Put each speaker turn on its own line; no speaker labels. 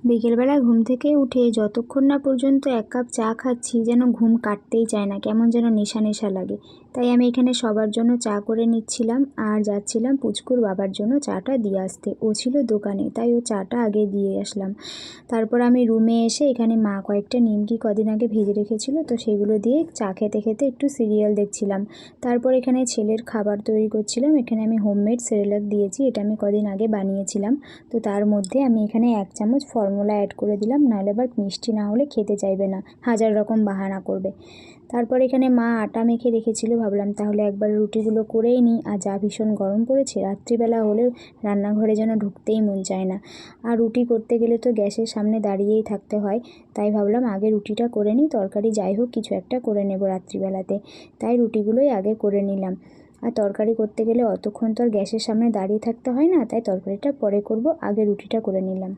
বিকেলবেলা ঘুম থেকে উঠে যতক্ষণ না পর্যন্ত এক কাপ চা খাচ্ছি যেন ঘুম কাটতেই চায় না, কেমন যেন নেশা নেশা লাগে। তাই আমি এখানে সবার জন্য চা করে নিচ্ছিলাম আর যাচ্ছিলাম পুচকুর বাবার জন্য চাটা দিয়ে আসতে। ও ছিল দোকানে, তাই ও চাটা আগে দিয়ে আসলাম। তারপর আমি রুমে এসে এখানে মা কয়েকটা নিমকি কদিন আগে ভেজে রেখেছিল, তো সেগুলো দিয়ে চা খেতে খেতে একটু সিরিয়াল দেখছিলাম। তারপর এখানে ছেলের খাবার তৈরি করছিলাম। এখানে আমি হোমমেড সেরেলাক দিয়েছি, এটা আমি কদিন আগে বানিয়েছিলাম। তো তার মধ্যে আমি এখানে 1 চামচ ফর্মুলা অ্যাড করে দিলাম, নাহলে আবার মিষ্টি না হলে খেতে চাইবে না, হাজার রকম বাহানা করবে। তারপর এখানে মা আটা মেখে রেখেছিল, ভাবলাম তাহলে একবার রুটিগুলো করেই নিই। আর যা ভীষণ গরম পড়েছে, রাত্রিবেলা হলে রান্নাঘরে যেন ঢুকতেই মন চায় না। আর রুটি করতে গেলে তো গ্যাসের সামনে দাঁড়িয়েই থাকতে হয়, তাই ভাবলাম আগে রুটিটা করে নিই, তরকারি যাই হোক কিছু একটা করে নেব রাত্রিবেলাতে। তাই রুটিগুলোই আগে করে নিলাম। আর তরকারি করতে গেলে অতক্ষণ তো আর গ্যাসের সামনে দাঁড়িয়ে থাকতে হয় না, তাই তরকারিটা পরে করব, আগে রুটিটা করে নিলাম।